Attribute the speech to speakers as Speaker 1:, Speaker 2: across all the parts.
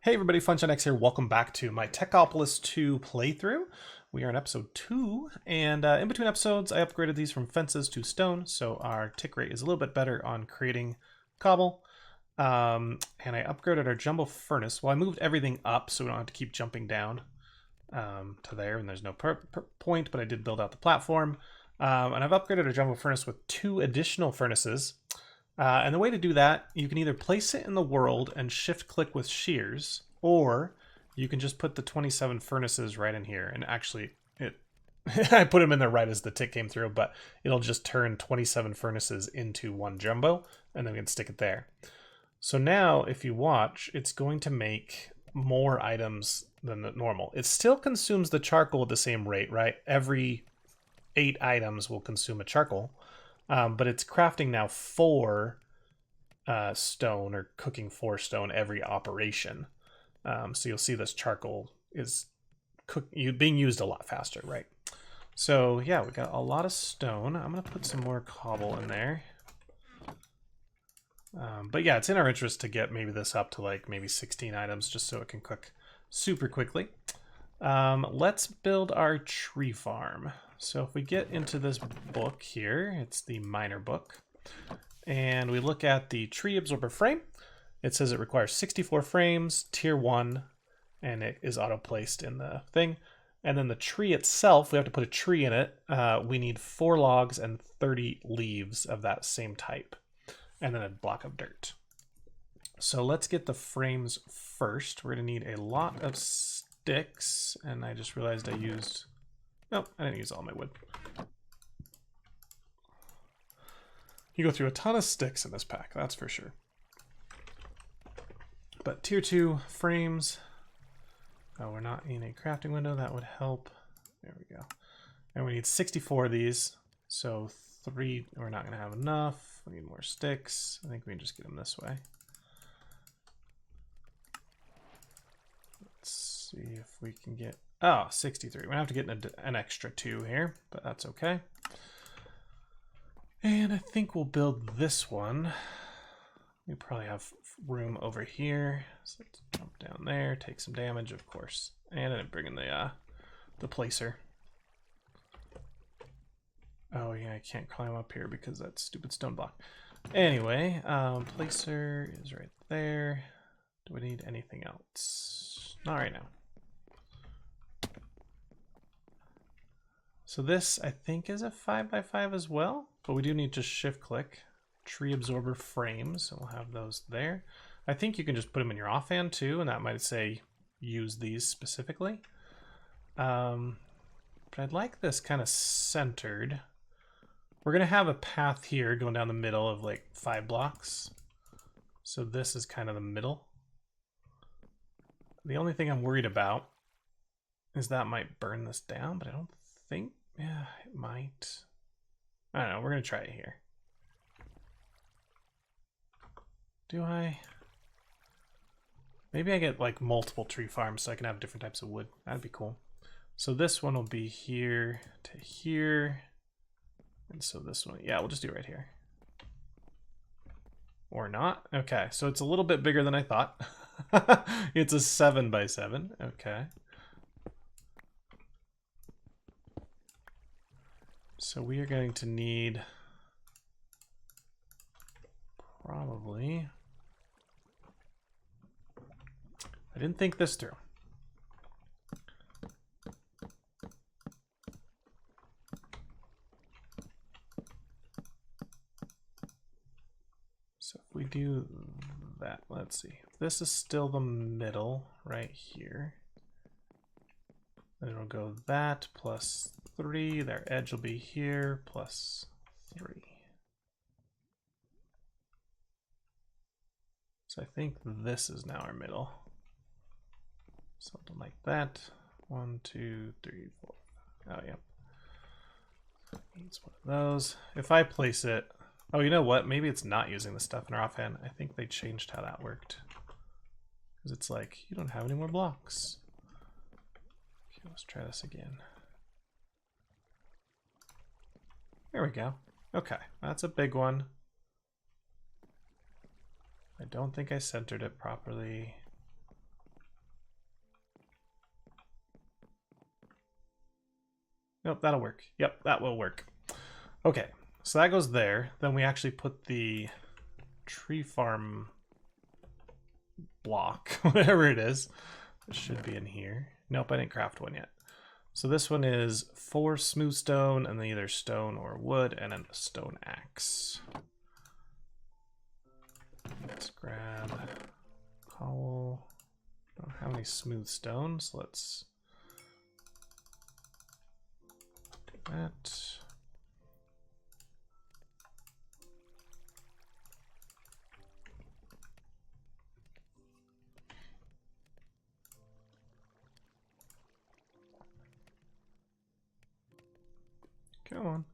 Speaker 1: Hey everybody, FunshineX here. Welcome back to my Techopolis 2 playthrough. We are in episode 2, and in between episodes I upgraded these from fences to stone, so our tick rate is a little bit better on creating cobble. And I upgraded our jumbo furnace. Well, I moved everything up so we don't have to keep jumping down to there, and there's no point, but I did build out the platform. And I've upgraded our jumbo furnace with 2 additional furnaces. And the way to do that, you can either place it in the world and shift click with shears, or you can just put the 27 furnaces right in here. And actually, I put them in there right as the tick came through, but it'll just turn 27 furnaces into one jumbo, and then we can stick it there. So now, if you watch, it's going to make more items than the normal. It still consumes the charcoal at the same rate, right? Every 8 items will consume a charcoal. But it's crafting now 4 stone, or cooking 4 stone every operation. So you'll see this charcoal is being used a lot faster, right? So yeah, we got a lot of stone. I'm gonna put some more cobble in there. But yeah, it's in our interest to get maybe this up to like maybe 16 items just so it can cook super quickly. Let's build our tree farm. So if we get into this book here, it's the miner book, and we look at the tree absorber frame. It says it requires 64 frames, tier 1, and it is auto-placed in the thing. And then the tree itself, we have to put a tree in it. We need 4 logs and 30 leaves of that same type, and then a block of dirt. So let's get the frames first. We're going to need a lot of sticks, and I just realized I used... Nope, I didn't use all my wood. You go through a ton of sticks in this pack, that's for sure. But tier 2 frames. Oh, we're not in a crafting window, that would help. There we go. And we need 64 of these. So 3, we're not going to have enough. We need more sticks. I think we can just get them this way. Let's see if we can get... Oh, 63. We're going to have to get an extra 2 here, but that's okay. And I think we'll build this one. We probably have room over here. So let's jump down there, take some damage, of course. And then bring in the placer. Oh yeah, I can't climb up here because that stupid stone block. Anyway, placer is right there. Do we need anything else? Not right now. So this, I think, is a 5x5 as well, but we do need to shift click tree absorber frames, so we'll have those there. I think you can just put them in your offhand too, and that might say use these specifically. But I'd like this kind of centered. We're gonna have a path here going down the middle of like 5 blocks. So this is kind of the middle. The only thing I'm worried about is that might burn this down, but I don't think, yeah, it might. I don't know, we're gonna try it here. Do I? Maybe I get like multiple tree farms so I can have different types of wood. That'd be cool. So this one will be here to here. And so this one, yeah, we'll just do it right here. Or not. Okay, so it's a little bit bigger than I thought. It's a 7x7. Okay. So we are going to need probably... I didn't think this through. So if we do that, let's see. If this is still the middle right here, then it'll go that plus 3. Their edge will be here plus 3. So I think this is now our middle. Something like that. 1, 2, 3, 4. Oh, yeah. Needs one of those. If I place it... Oh, you know what? Maybe it's not using the stuff in our offhand. I think they changed how that worked. Because it's like, you don't have any more blocks. Okay, let's try this again. There we go. Okay, that's a big one. I don't think I centered it properly. Nope, that'll work. Yep, that will work. Okay, so that goes there. Then we actually put the tree farm block, whatever it is. It should be in here. Nope, I didn't craft one yet. So this one is 4 smooth stone, and then either stone or wood, and then a stone axe. Let's grab cobble. Don't have any smooth stones. Let's do that. Come on.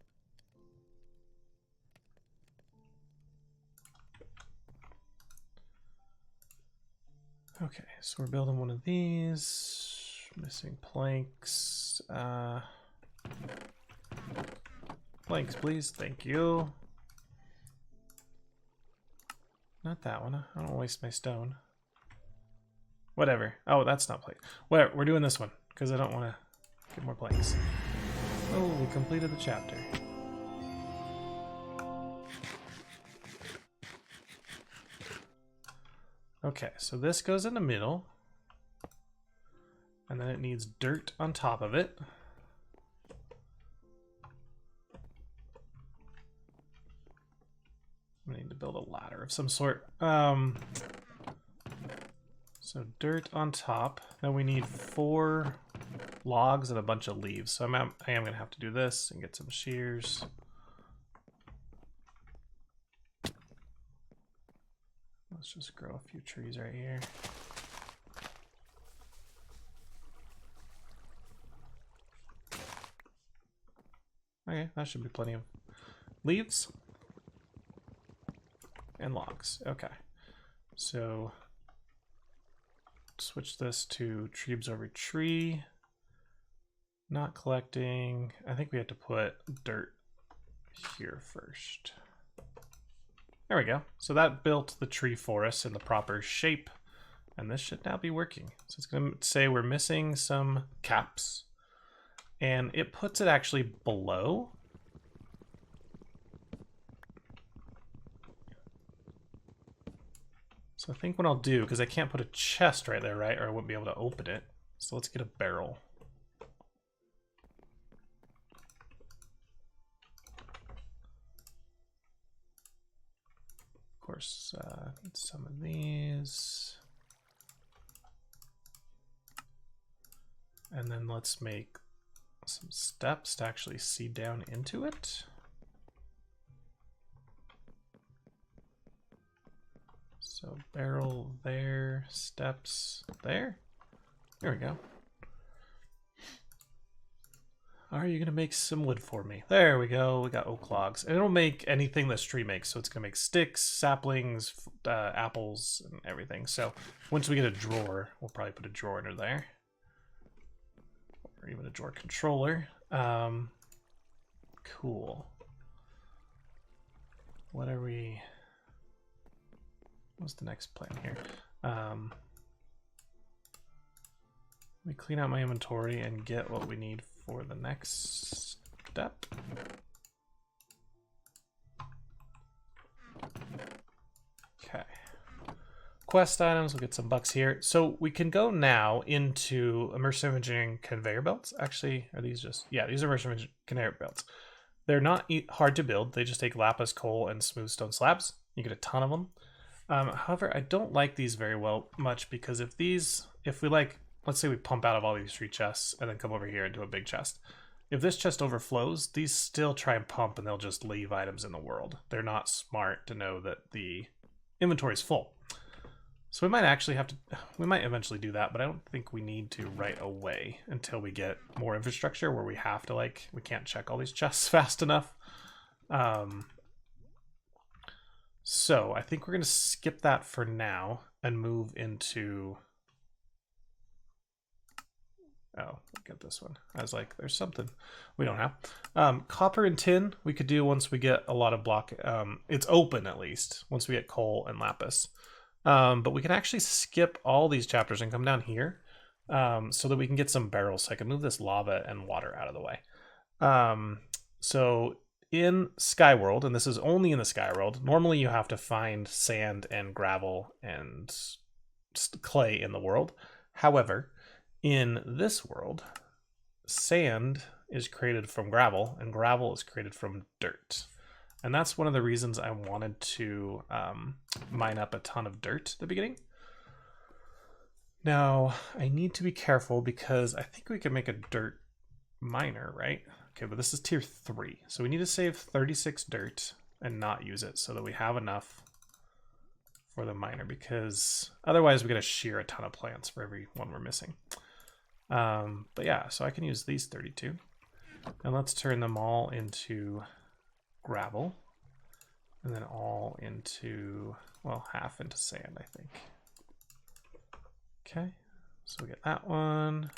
Speaker 1: Okay, so we're building one of these. Missing planks. Planks, please. Thank you. Not that one. I don't want to waste my stone. Whatever. Oh, that's not plank. Whatever. We're doing this one because I don't want to get more planks. Oh, we completed the chapter. Okay, so this goes in the middle. And then it needs dirt on top of it. I need to build a ladder of some sort. So dirt on top. Then we need 4 logs and a bunch of leaves. So I am going to have to do this and get some shears. Let's just grow a few trees right here. Okay, that should be plenty of leaves and logs. Okay, so switch this to tree observer tree. Not collecting. I think we have to put dirt here first. There we go. So that built the tree forest in the proper shape, and this should now be working. So it's going to say we're missing some caps, and it puts it actually below. So I think what I'll do, because I can't put a chest right there, right? Or I wouldn't be able to open it. So let's get a barrel. Of course, need some of these. And then let's make some steps to actually see down into it. So barrel there, steps there. There we go. Are you gonna make some wood for me? There we go, we got oak logs. And it'll make anything this tree makes. So it's gonna make sticks, saplings, apples, and everything. So once we get a drawer, we'll probably put a drawer under there. Or even a drawer controller. Cool. What are we... What's the next plan here? Let me clean out my inventory and get what we need for the next step. Okay. Quest items, we'll get some bucks here. So we can go now into immersive engineering conveyor belts. Actually, are these just... Yeah, these are immersive conveyor belts. They're not hard to build. They just take lapis, coal, and smooth stone slabs. You get a ton of them. However, I don't like these very much because if we like, let's say we pump out of all these 3 chests and then come over here and do a big chest. If this chest overflows, these still try and pump and they'll just leave items in the world. They're not smart to know that the inventory is full. So we might actually have to, we might eventually do that, but I don't think we need to right away until we get more infrastructure where we have to we can't check all these chests fast enough. So I think we're going to skip that for now and move into... Oh, look at this one. I was like, there's something we don't have. Copper and tin we could do once we get a lot of block. It's open at least once we get coal and lapis. But we can actually skip all these chapters and come down here so that we can get some barrels. So I can move this lava and water out of the way. So in Skyworld, and this is only in the Skyworld, normally you have to find sand and gravel and clay in the world. However, in this world, sand is created from gravel and gravel is created from dirt. And that's one of the reasons I wanted to mine up a ton of dirt at the beginning. Now, I need to be careful because I think we can make a dirt miner, right? Okay, but this is tier 3. So we need to save 36 dirt and not use it so that we have enough for the miner, because otherwise we got to shear a ton of plants for every one we're missing. But yeah, so I can use these 32. And let's turn them all into gravel. And then all into, well, half into sand, I think. Okay, so we get that one.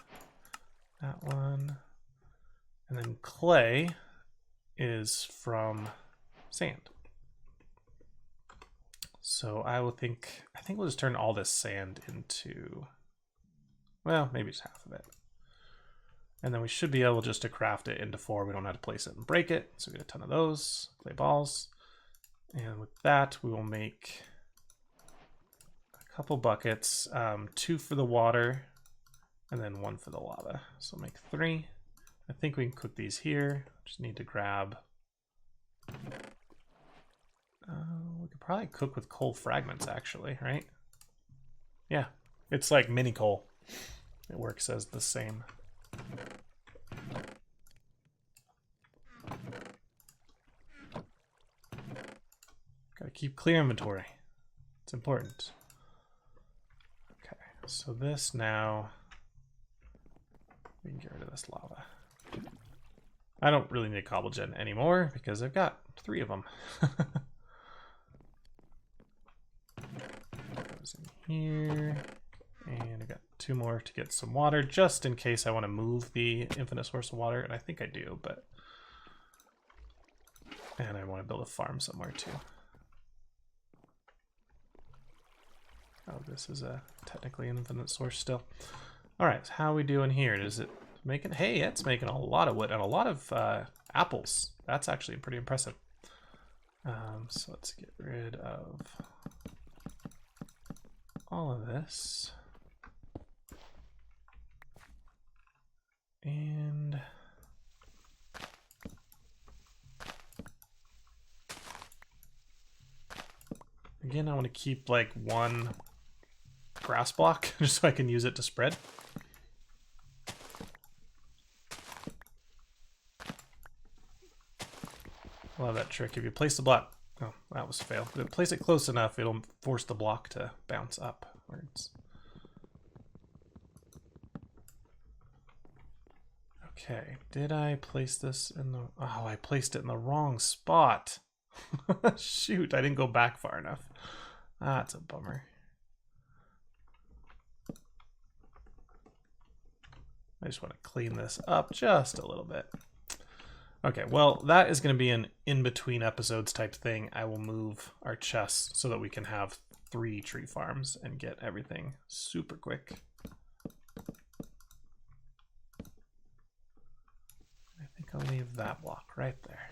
Speaker 1: And then clay is from sand. So I think we'll just turn all this sand into, well, maybe just half of it. And then we should be able just to craft it into 4. We don't have to place it and break it. So we get a ton of those clay balls. And with that, we will make a couple buckets, 2 for the water and then 1 for the lava. So make 3. I think we can cook these here. Just need to grab, we could probably cook with coal fragments actually, right? Yeah, it's like mini coal. It works as the same. Gotta keep clear inventory. It's important. Okay, so this now, we can get rid of this lava. I don't really need a cobble gen anymore because I've got 3 of them. Goes in here, and I got 2 more to get some water just in case I want to move the infinite source of water, and I think I do, but and I want to build a farm somewhere too. Oh, this is a technically infinite source still. All right, so how are we doing here? Is it making? Hey, it's making a lot of wood and a lot of apples. That's actually pretty impressive. So let's get rid of all of this. And again, I want to keep like 1 grass block just so I can use it to spread. I love that trick. If you place the block, oh, that was a fail. But if you place it close enough, it'll force the block to bounce upwards. Okay, did I place this in the, oh, I placed it in the wrong spot. Shoot, I didn't go back far enough. That's a bummer. I just want to clean this up just a little bit. Okay, well, that is going to be an in-between episodes type thing. I will move our chests so that we can have 3 tree farms and get everything super quick. I think I'll leave that block right there.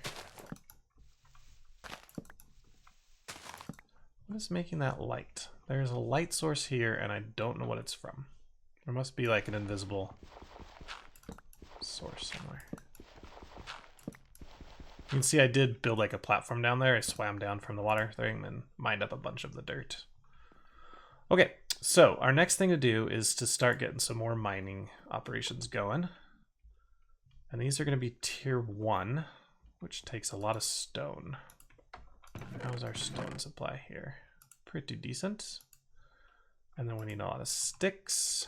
Speaker 1: What is making that light? There's a light source here and I don't know what it's from. There must be like an invisible source somewhere. You can see I did build like a platform down there. I swam down from the water thing and mined up a bunch of the dirt. Okay, so our next thing to do is to start getting some more mining operations going. And these are going to be tier 1, which takes a lot of stone. How's our stone supply here? Pretty decent. And then we need a lot of sticks.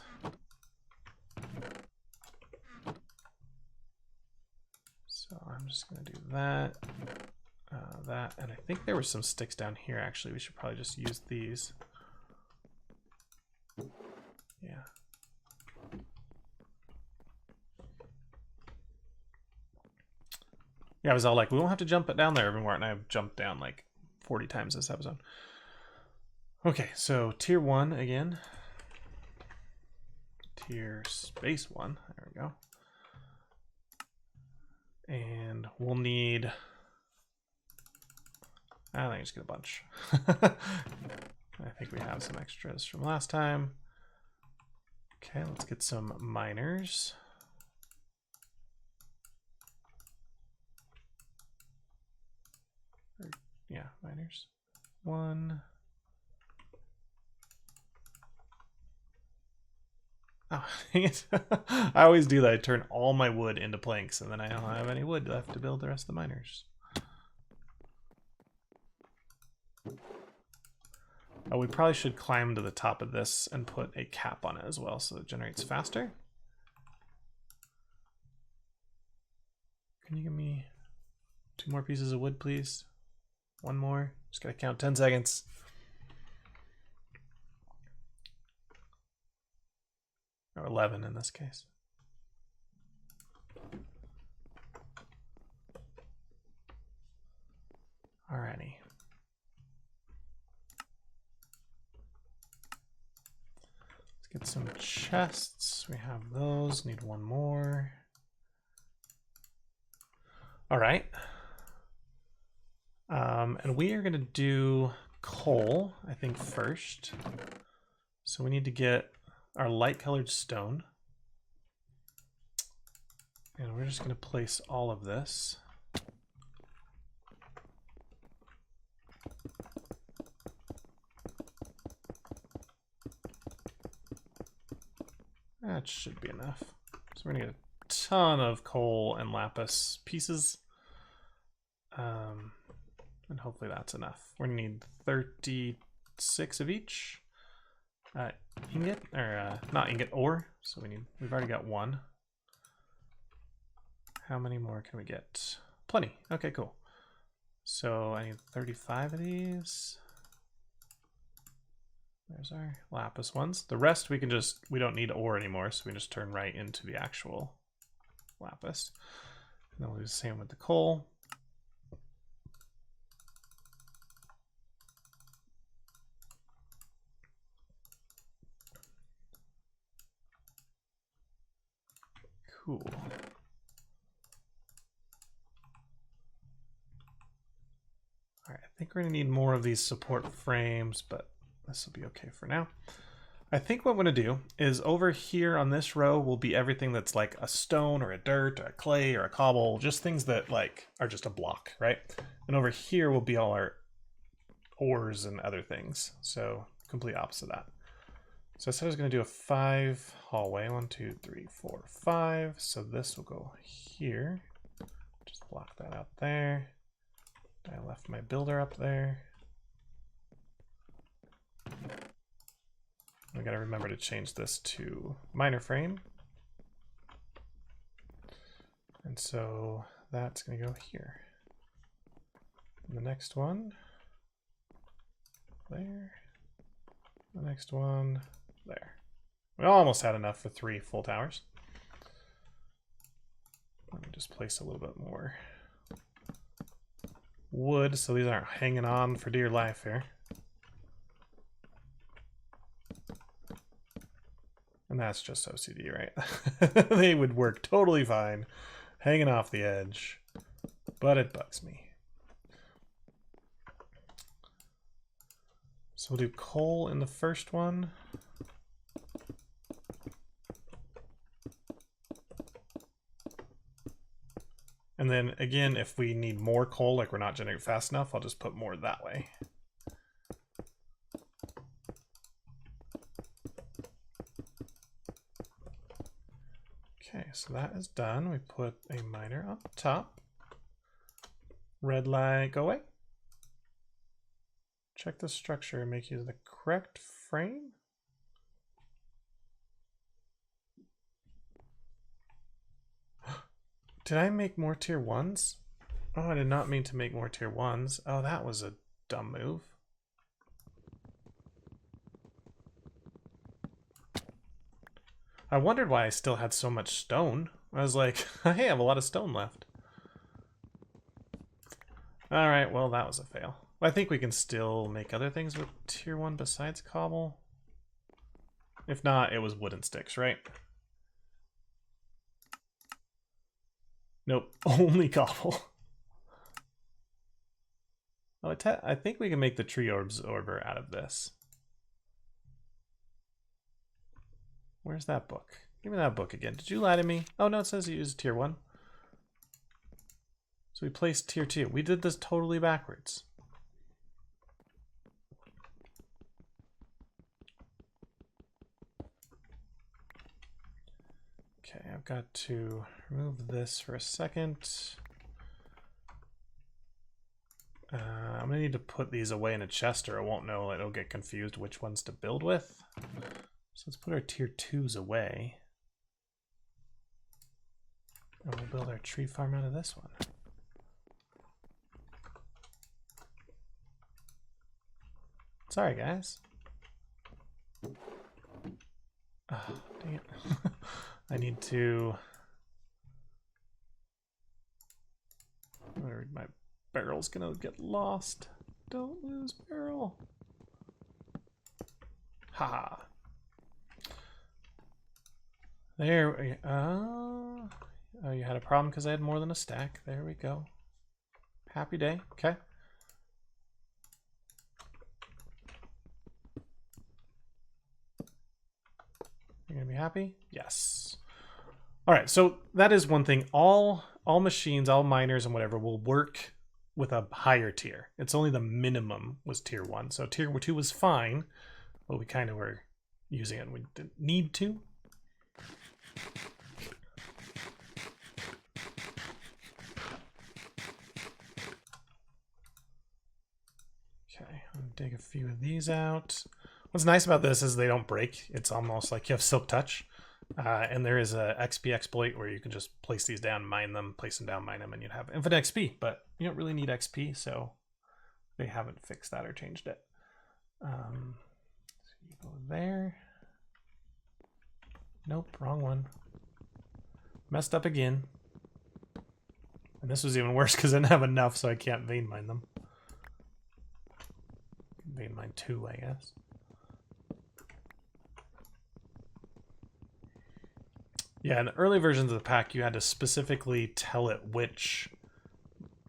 Speaker 1: So I'm just going to do that, that, and I think there were some sticks down here actually. We should probably just use these. Yeah. Yeah, I was all like, we won't have to jump it down there everywhere, and I've jumped down like 40 times this episode. Okay, so tier 1 again. Tier space 1, there we go. And we'll need, I think just get a bunch. I think we have some extras from last time. Okay, let's get some miners. Yeah, miners. One. Oh, dang it. I always do that. I turn all my wood into planks, and then I don't have any wood left to build the rest of the miners. Oh, we probably should climb to the top of this and put a cap on it as well so it generates faster. Can you give me 2 more pieces of wood, please? 1 more. Just gotta count 10 seconds. Or 11 in this case. Alrighty. Let's get some chests. We have those. Need 1 more. All right. And we are going to do coal, I think, first. So we need to get our light colored stone. And we're just going to place all of this. That should be enough. So we're going to get a ton of coal and lapis pieces. And hopefully that's enough. We're going to need 36 of each. Ingot, or not ingot, ore. So we've already got 1. How many more can we get? Plenty. Okay, cool. So I need 35 of these. There's our lapis ones. The rest we don't need ore anymore, so we just turn right into the actual lapis. And then we'll do the same with the coal. Cool. All right, I think we're gonna need more of these support frames, but this will be okay for now. I think what I'm gonna do is over here on this row will be everything that's like a stone or a dirt or a clay or a cobble, just things that like are just a block, right? And over here will be all our ores and other things. So complete opposite of that. So I said I was going to do a 5 hallway. 1, 2, 3, 4, 5. So this will go here. Just block that out there. I left my builder up there. We got to remember to change this to miner frame. And so that's going to go here. And the next one there. The next one there. We almost had enough for 3 full towers. Let me just place a little bit more wood so these aren't hanging on for dear life here. And that's just OCD, right? They would work totally fine hanging off the edge, but it bugs me. So we'll do coal in the first one. And then again, if we need more coal, like we're not generating fast enough, I'll just put more that way. Okay, so that is done. We put a miner up top. Red light, go away. Check the structure and make use of the correct frame. Did I make more tier 1s? Oh, I did not mean to make more tier 1s. Oh, that was a dumb move. I wondered why I still had so much stone. I was like, hey, I have a lot of stone left. Alright, well, that was a fail. I think we can still make other things with tier 1 besides cobble. If not, it was wooden sticks, right? Nope, only cobble. Oh, I think we can make the tree absorber out of this. Where's that book? Give me that book again. Did you lie to me? Oh no, it says you use tier 1. So we placed tier 2. We did this totally backwards. Okay, I've got to remove this for a second. I'm gonna need to put these away in a chest or I won't know, it'll get confused which ones to build with. So let's put our tier 2s away. And we'll build our tree farm out of this one. Sorry, guys. Oh, dang it. I need to... My barrel's gonna get lost. Don't lose barrel. Haha. There we oh, you had a problem because I had more than a stack. There we go. Happy day. Okay. You're gonna be happy? Yes. All right, so that is one thing. All machines, all miners and whatever will work with a higher tier. It's only the minimum was tier 1. So tier 2 was fine, but we kind of were using it and we didn't need to. Okay, I'm gonna dig a few of these out. What's nice about this is they don't break. It's almost like you have silk touch. And there is a XP exploit where you can just place these down, mine them, place them down, mine them, and you'd have infinite XP. But you don't really need XP, so they haven't fixed that or changed it. So you go there. Nope, wrong one. Messed up again. And this was even worse because I didn't have enough, so I can't vein mine them. Vein mine 2, I guess. Yeah, in the early versions of the pack, you had to specifically tell it which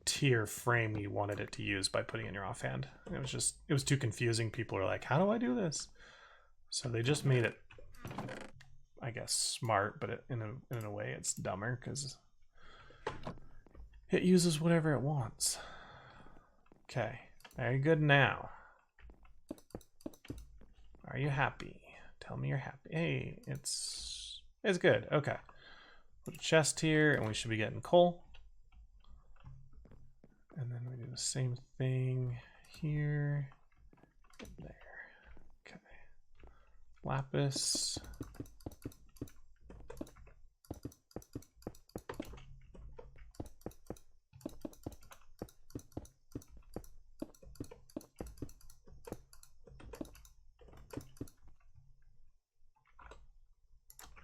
Speaker 1: tier frame you wanted it to use by putting in your offhand. It was too confusing. People are like, how do I do this? So they just made it, I guess, smart, but in a way it's dumber because it uses whatever it wants. Okay, very good now. Are you happy? Tell me you're happy. Hey, it's good. Okay. Put a chest here and we should be getting coal. And then we do the same thing here. There. Okay. Lapis.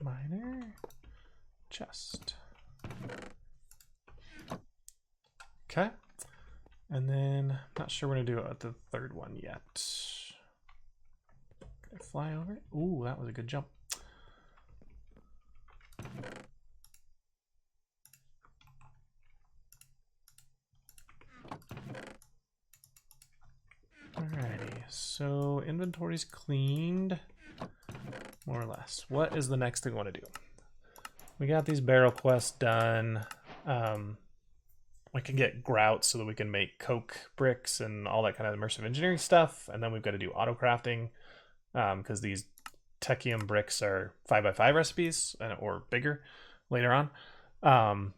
Speaker 1: Miner. Chest. Okay. And then, not sure we're going to do it at the third one yet. Can I fly over it? Ooh, that was a good jump. Alrighty, so inventory's cleaned, more or less. What is the next thing we want to do? We got these barrel quests done. We can get grout so that we can make coke bricks and all that kind of immersive engineering stuff. And then we've got to do auto crafting because these technium bricks are 5x5 recipes or bigger later on.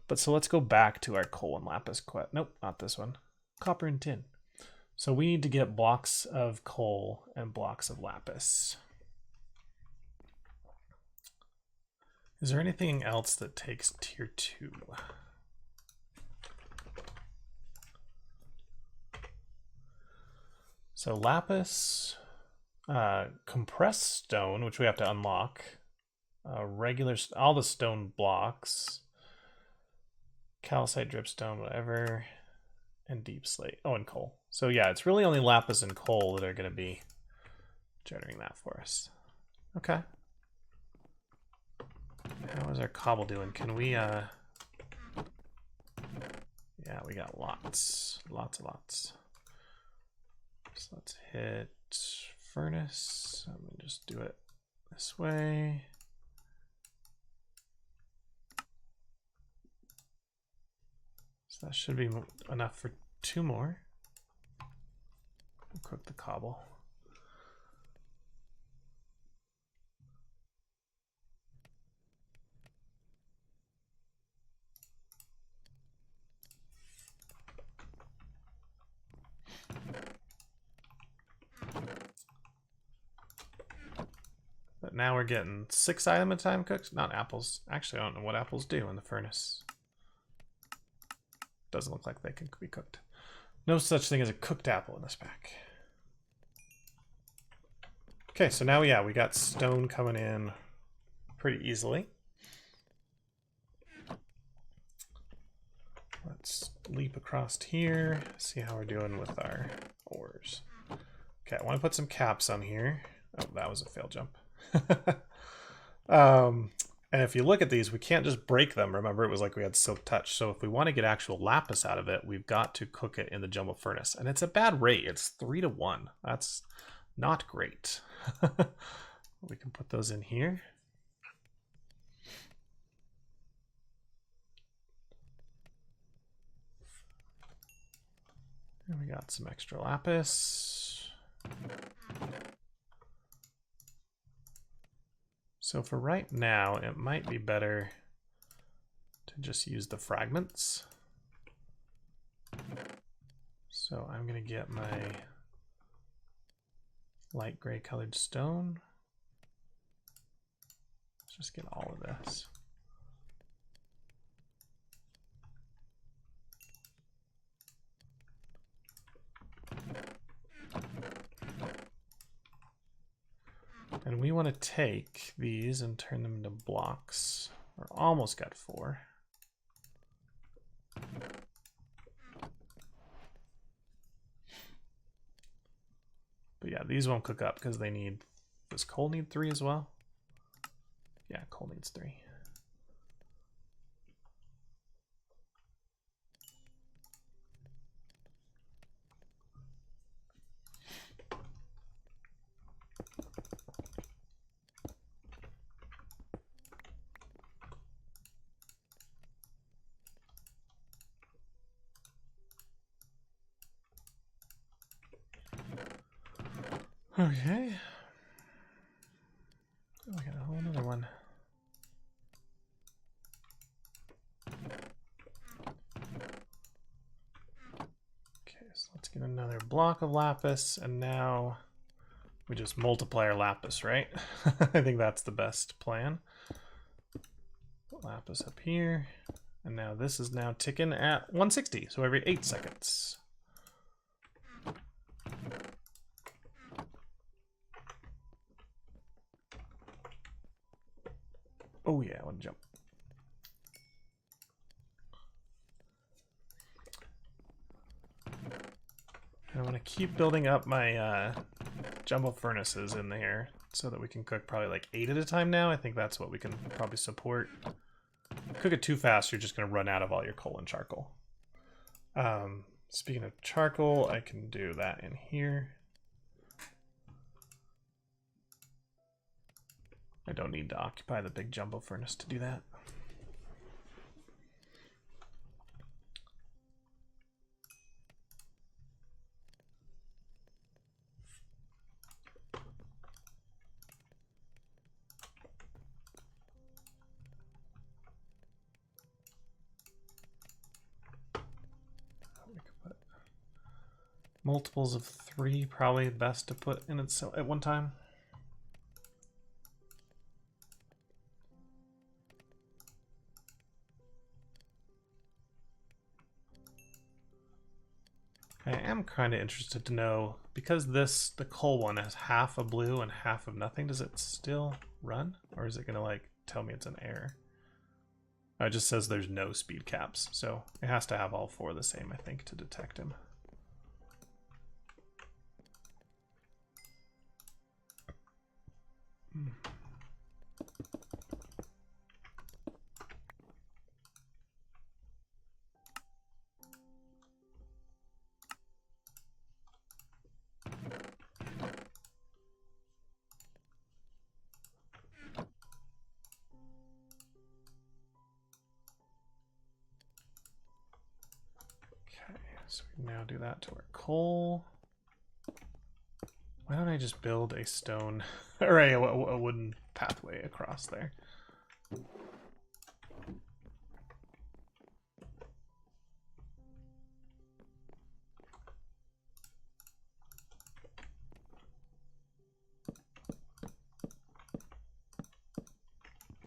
Speaker 1: But so let's go back to our coal and lapis quest. Nope, not this one. Copper and tin. So we need to get blocks of coal and blocks of lapis. Is there anything else that takes tier 2? So lapis, compressed stone, which we have to unlock, regular, all the stone blocks, calcite, dripstone, whatever, and deep slate. Oh, and coal. So yeah, it's really only lapis and coal that are going to be generating that for us. Okay. How is our cobble doing? Can we Yeah, we got lots. Lots and lots. So let's hit furnace. I'm gonna just do it this way. So that should be enough for 2 more. We'll cook the cobble. But now we're getting 6 items at a time cooked. Not apples. Actually, I don't know what apples do in the furnace. Doesn't look like they can be cooked. No such thing as a cooked apple in this pack. Okay, so now, yeah, we got stone coming in pretty easily. Let's leap across here, see how we're doing with our ores. Okay, I want to put some caps on here. Oh, that was a fail jump. And if you look at these, we can't just break them. Remember, it was like we had silk touch. So if we want to get actual lapis out of it, we've got to cook it in the jumbo furnace. And it's a bad rate. It's 3-to-1. That's not great. We can put those in here. And we got some extra lapis. So for right now, it might be better to just use the fragments. So I'm going to get my light gray colored stone. Let's just get all of this. And we want to take these and turn them into blocks. We're almost got 4. But yeah, these won't cook up because they need, does coal need 3 as well? Yeah, coal needs 3. Okay. Oh, we got a whole other one. Okay, so let's get another block of lapis, and now we just multiply our lapis, right? I think that's the best plan. Put lapis up here, and now this is now ticking at 160, so every 8 seconds. Oh yeah, I want to jump. I want to keep building up my jumbo furnaces in there so that we can cook probably like 8 at a time now. I think that's what we can probably support. Cook it too fast, you're just going to run out of all your coal and charcoal. Speaking of charcoal, I can do that in here. I don't need to occupy the big jumbo furnace to do that. We could put multiples of 3, probably best to put in it at one time. I am kind of interested to know, because the coal one has half of blue and half of nothing, does it still run? Or is it gonna like tell me it's an error? It just says there's no speed caps, so it has to have all 4 the same, I think, to detect him. So we now do that to our coal. Why don't I just build a stone, or a wooden pathway across there?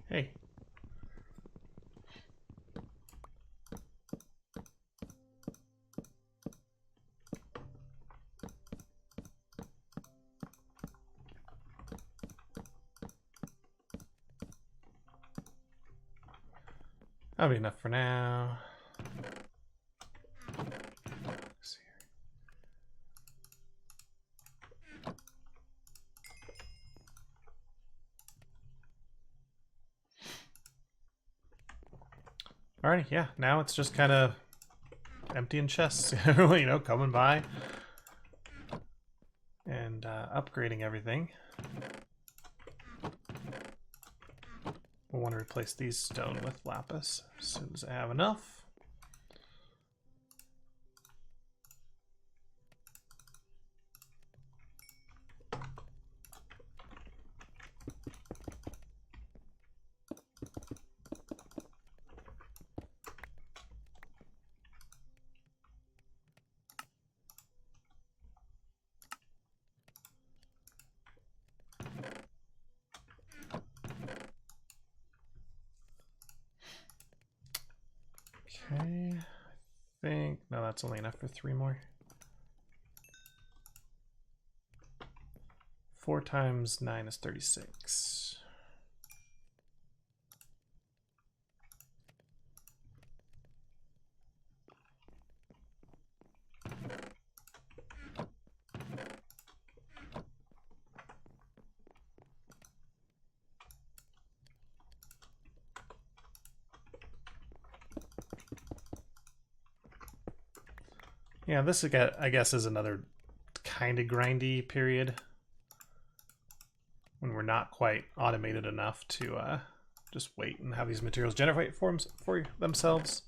Speaker 1: Hey. That'll be enough for now. Let's see here. Alrighty, yeah, now it's just kind of emptying chests, you know, coming by and upgrading everything. We'll want to replace these stone with lapis as soon as I have enough. Okay, I think, no, that's only enough for 3 more. 4 times 9 is 36. Yeah, this I guess is another kind of grindy period when we're not quite automated enough to just wait and have these materials generate for themselves.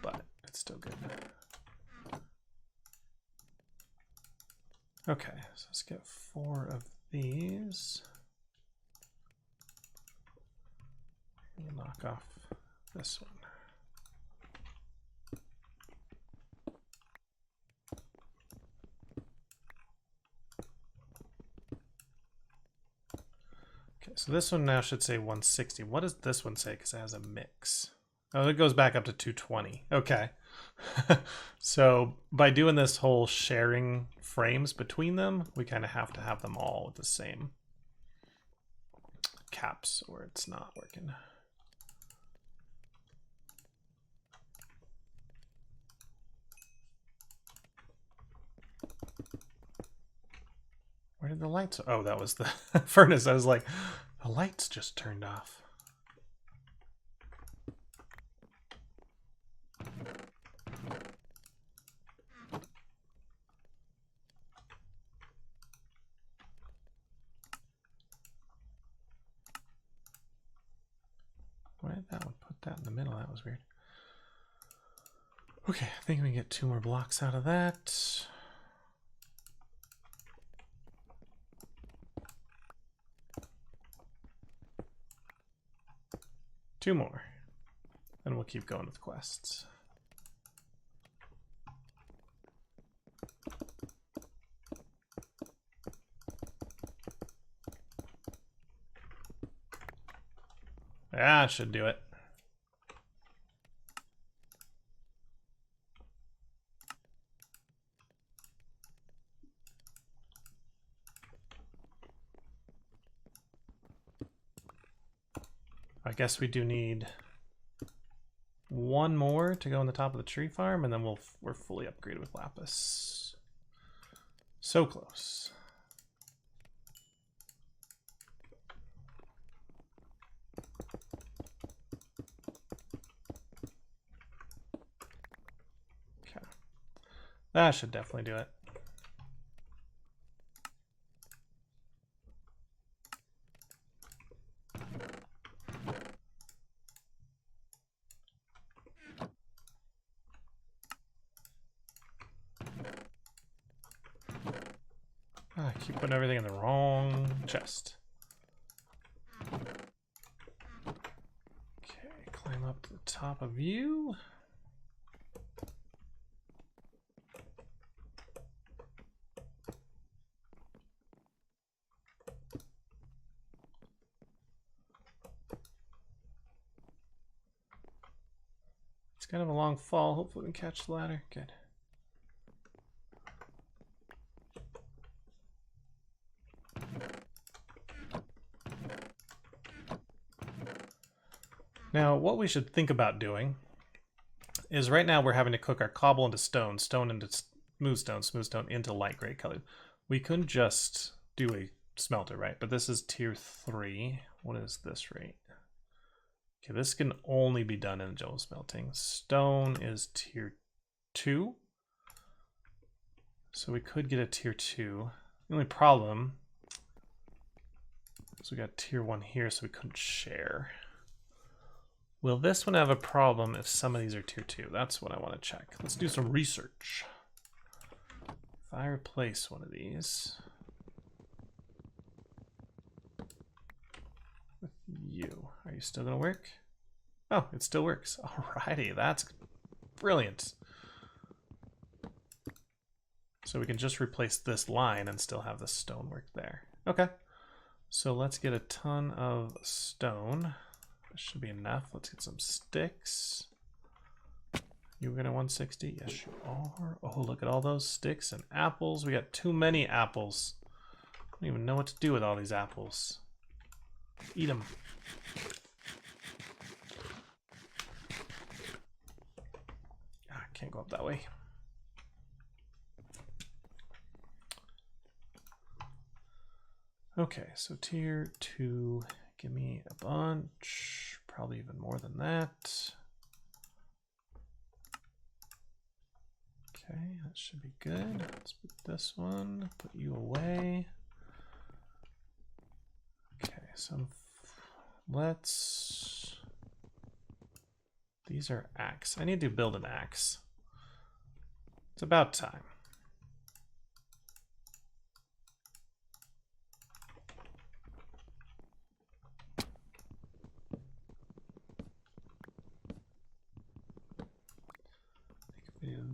Speaker 1: But it's still good. Okay, so let's get 4 of these. We'll knock off this one. Okay, so this one now should say 160. What does this one say? Because it has a mix. Oh, it goes back up to 220. Okay. So by doing this whole sharing frames between them, we kind of have to have them all with the same caps or it's not working. Where did the lights? Oh, that was the furnace. I was like, the lights just turned off. Why did that one put that in the middle? That was weird. Okay, I think we can get 2 more blocks out of that. Two more. And we'll keep going with quests. Yeah, should do it. I guess we do need 1 more to go on the top of the tree farm, and then we're fully upgraded with lapis. So close. Okay. That should definitely do it. keep putting everything in the wrong chest. Okay, climb up to the top of you. It's kind of a long fall. Hopefully we can catch the ladder. Good. Now, what we should think about doing is right now we're having to cook our cobble into stone, stone into smooth stone into light gray color. We couldn't just do a smelter, right? But this is tier 3. What is this rate? Okay, this can only be done in gel smelting. Stone is tier 2. So we could get a tier 2. The only problem is we got tier 1 here, so we couldn't share. Will this one have a problem if some of these are tier 2? That's what I want to check. Let's do some research. If I replace one of these with you, are you still going to work? Oh, it still works. Alrighty, that's brilliant. So we can just replace this line and still have the stonework there. Okay, so let's get a ton of stone. That should be enough. Let's get some sticks. You gonna 160? Yes, you are. Oh, look at all those sticks and apples. We got too many apples. I don't even know what to do with all these apples. Eat them. Ah, can't go up that way. Okay, so tier 2, give me a bunch, probably even more than that. Okay, that should be good. Let's put this one, put you away. Okay, so let's, these are axe. I need to build an axe. It's about time.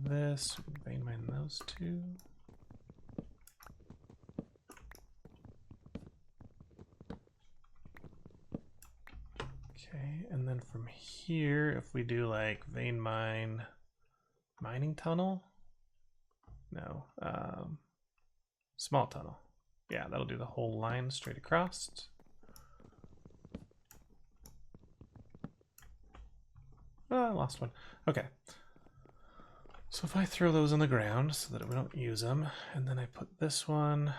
Speaker 1: This, we can vein mine those two. Okay, and then from here, if we do like vein mine, mining tunnel, no, small tunnel. Yeah, that'll do the whole line straight across. Oh, I lost one. Okay. So if I throw those on the ground so that we don't use them, and then I put this one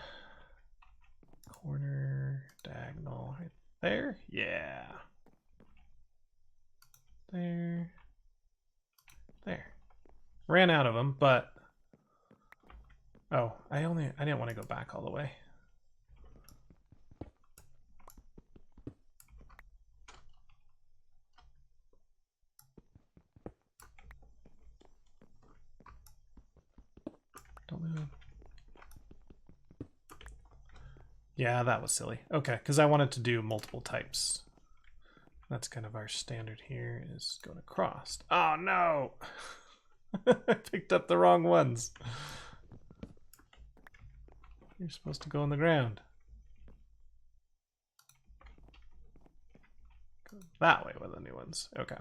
Speaker 1: corner diagonal right there, yeah, there, ran out of them, but oh, I didn't want to go back all the way. Don't move. Yeah, that was silly. Okay, because I wanted to do multiple types. That's kind of our standard here, is going across. Oh no! I picked up the wrong ones. You're supposed to go on the ground. Go that way with the new ones. Okay.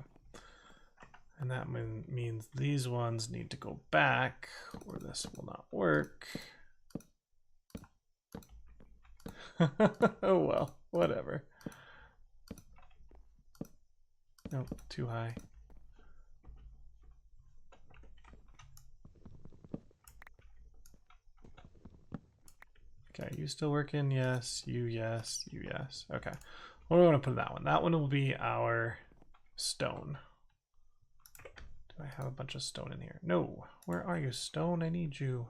Speaker 1: And that means these ones need to go back, or this will not work. Oh well, whatever. Nope, too high. Okay, you still working? Yes, you yes, you yes. Okay. What do we want to put in that one? That one will be our stone. Do I have a bunch of stone in here? No. Where are you, stone? I need you.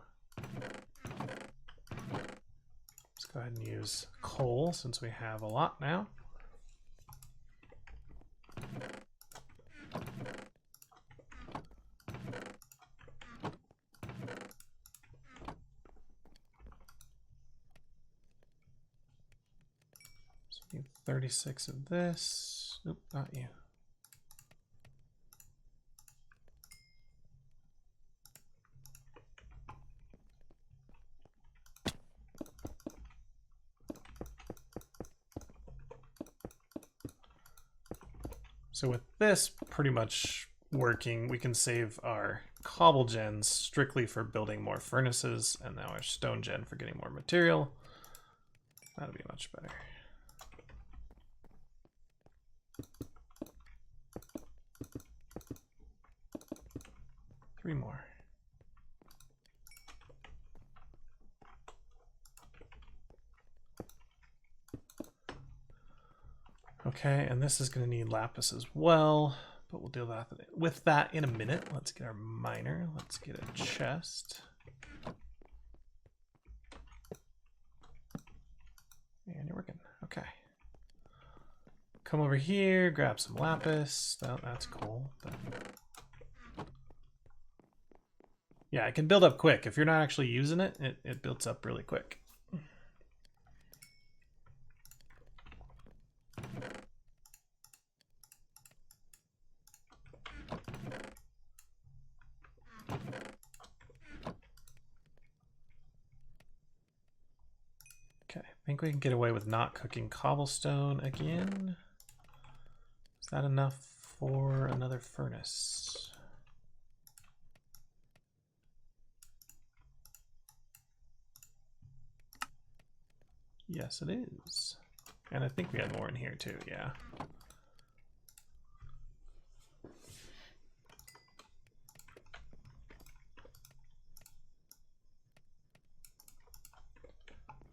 Speaker 1: Let's go ahead and use coal since we have a lot now. Need 36 of this. Oop, not you. So with this pretty much working, we can save our cobble gens strictly for building more furnaces, and now our stone gen for getting more material. That'll be much better. Three more. Okay, and this is going to need lapis as well, but we'll deal with that in a minute. Let's get our miner. Let's get a chest. And you're working. Okay. Come over here, grab some lapis. That's cool. But yeah, it can build up quick. If you're not actually using it, it builds up really quick. Okay, I think we can get away with not cooking cobblestone again. Is that enough for another furnace? Yes, it is. And I think we had more in here too, yeah.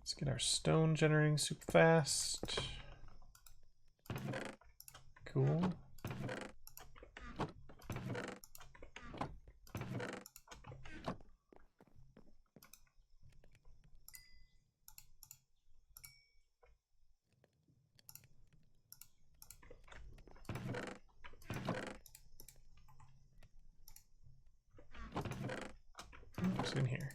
Speaker 1: Let's get our stone generating super fast. Cool. What's in here?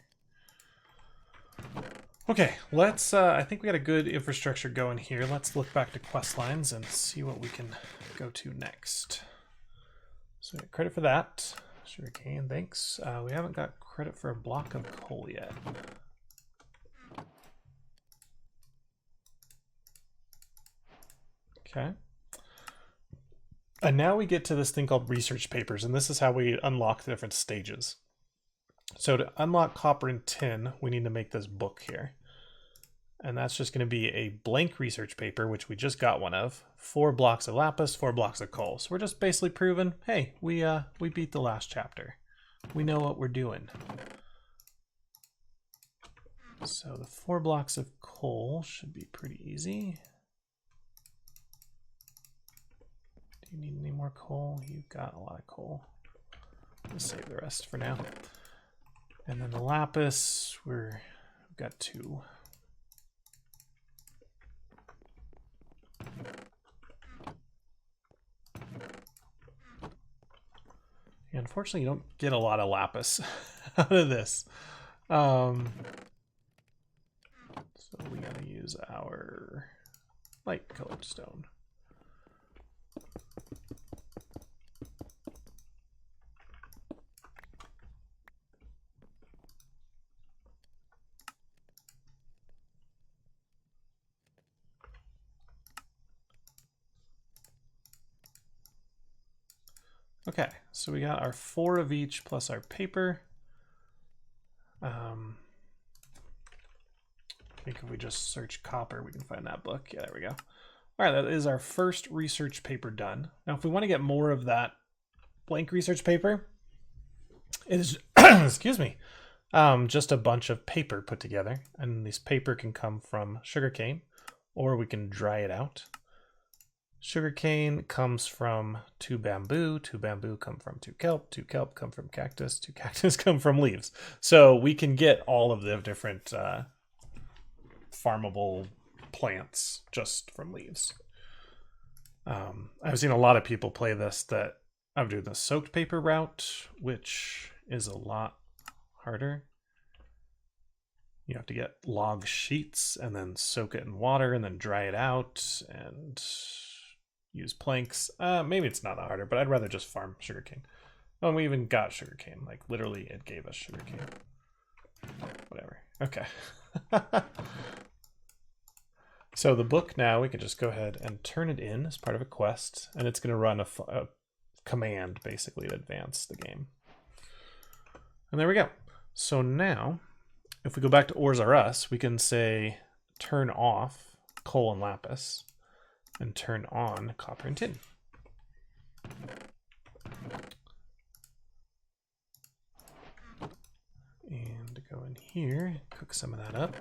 Speaker 1: Okay, let's, I think we got a good infrastructure going here. Let's look back to quest lines and see what we can go to next. So credit for that. Sugarcane, thanks. We haven't got credit for a block of coal yet. Okay. And now we get to this thing called research papers, and this is how we unlock the different stages. So to unlock copper and tin, we need to make this book here. And that's just going to be a blank research paper, which we just got one of. 4 blocks of lapis, 4 blocks of coal. So we're just basically proving, hey, we beat the last chapter. We know what we're doing. So the 4 blocks of coal should be pretty easy. Do you need any more coal? You've got a lot of coal. Let's save the rest for now. And then the lapis, we've got 2. Yeah, unfortunately, you don't get a lot of lapis out of this. So we gotta use our light colored stone. Okay, so we got our 4 of each plus our paper. I think if we just search copper, we can find that book. Yeah, there we go. All right, that is our first research paper done. Now, if we want to get more of that blank research paper, it is, excuse me, just a bunch of paper put together. And this paper can come from sugarcane, or we can dry it out. Sugarcane comes from 2 bamboo come from 2 kelp come from cactus, 2 cactus come from leaves. So we can get all of the different farmable plants just from leaves. I've seen a lot of people play this that I'm doing the soaked paper route, which is a lot harder. you have to get log sheets and then soak it in water and then dry it out and use planks. Maybe it's not that harder, but I'd rather just farm sugarcane. Oh, and we even got sugarcane. Like literally it gave us sugarcane. Whatever. Okay. So the book now, we can just go ahead and turn it in as part of a quest, and it's going to run a command basically to advance the game. And there we go. So now, if we go back to Ores Are Us, we can say turn off coal and lapis and turn on copper and tin. And go in here, cook some of that up.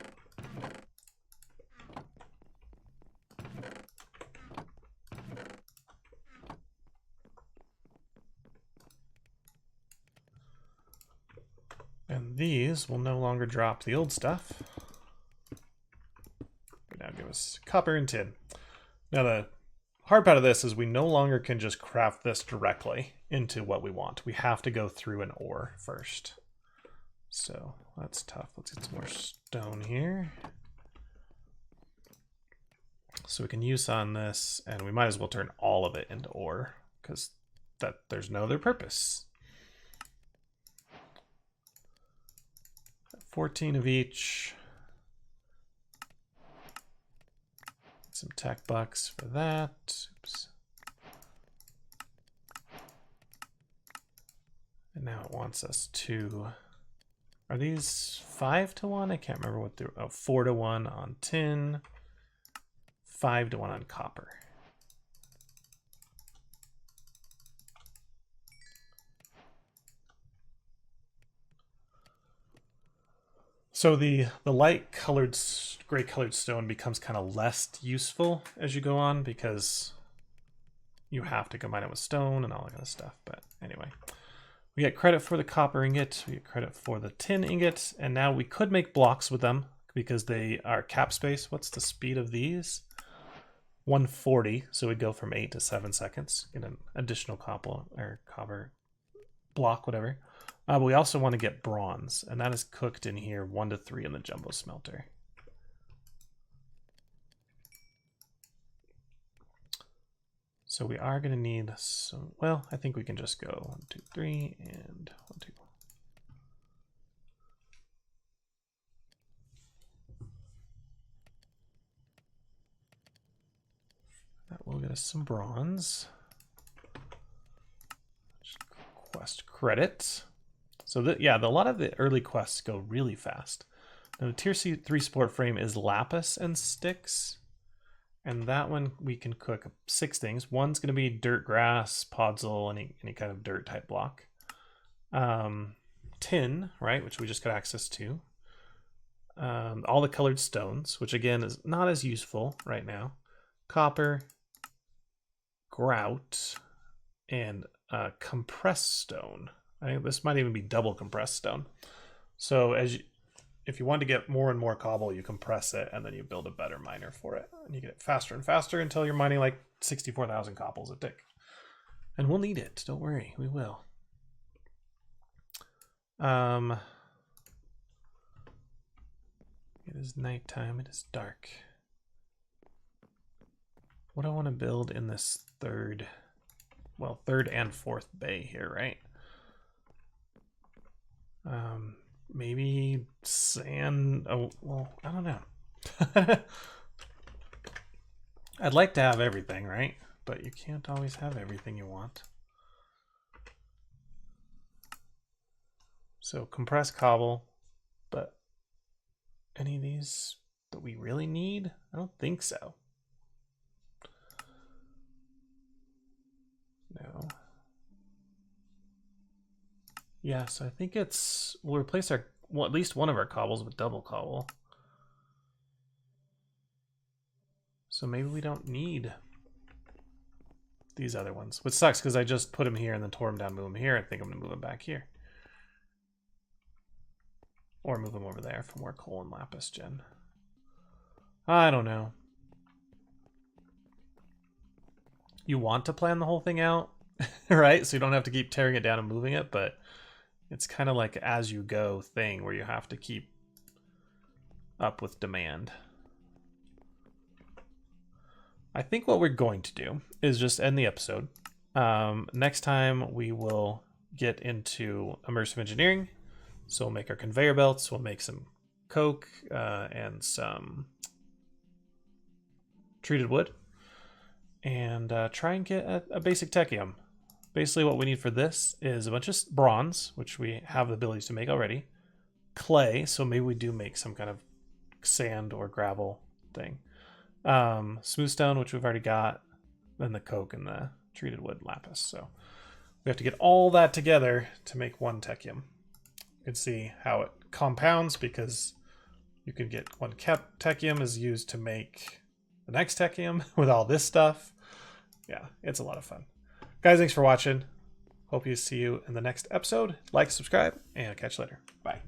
Speaker 1: And these will no longer drop the old stuff. But now give us copper and tin. Now the hard part of this is we no longer can just craft this directly into what we want. We have to go through an ore first. So that's tough. Let's get some more stone here. So we can use on this, and we might as well turn all of it into ore because there's no other purpose. 14 of each. Some tech bucks for that. Oops. And now it wants us to... Are these 5 to 1? I can't remember what they're... Oh, 4 to 1 on tin. 5 to 1 on copper. So the light colored, gray colored stone becomes kind of less useful as you go on because you have to combine it with stone and all that kind of stuff. But anyway, we get credit for the copper ingot, we get credit for the tin ingot, and now we could make blocks with them because they are cap space. What's the speed of these? 140, so we go from 8 to 7 seconds. Get an additional copper block, whatever. But we also want to get bronze, and that is cooked in here 1 to 3 in the jumbo smelter. So we are going to need some, well, I think we can just go 1, 2, 3, and 1, 2. That will get us some bronze. Quest credit. So yeah, a lot of the early quests go really fast. Now the tier 3 support frame is lapis and sticks. And that one we can cook 6 things. One's going to be dirt, grass, podzol, any kind of dirt type block. Tin, right, which we just got access to. All the colored stones, which again is not as useful right now. Copper, grout, and compressed stone. I think this might even be double compressed stone. So if you want to get more and more cobble, you compress it and then you build a better miner for it. And you get it faster and faster until you're mining like 64,000 cobbles a tick. And we'll need it, don't worry, we will. It is nighttime, it is dark. What do I want to build in this third and fourth bay here, right? Maybe sand. Oh, well, I don't know. I'd like to have everything, right? But you can't always have everything you want. So compressed cobble, but any of these that we really need? I don't think so. No. Yeah, so I think we'll replace at least one of our cobbles with double cobble. So maybe we don't need these other ones, which sucks because I just put them here and then tore them down, move them here. I think I'm gonna move them back here. Or move them over there for more coal and lapis gen. I don't know. You want to plan the whole thing out, right? So you don't have to keep tearing it down and moving it, but it's kind of like as you go thing where you have to keep up with demand. I think what we're going to do is just end the episode. Next time we will get into immersive engineering. So we'll make our conveyor belts, we'll make some coke and some treated wood, and try and get a basic technium. Basically what we need for this is a bunch of bronze, which we have the abilities to make already, clay, so maybe we do make some kind of sand or gravel thing, smooth stone, which we've already got, then the coke and the treated wood lapis. So we have to get all that together to make one technium. You can see how it compounds, because you can get one technium is used to make the next technium with all this stuff. Yeah, it's a lot of fun. Guys, thanks for watching. Hope you see you in the next episode. Like, subscribe, and I'll catch you later. Bye.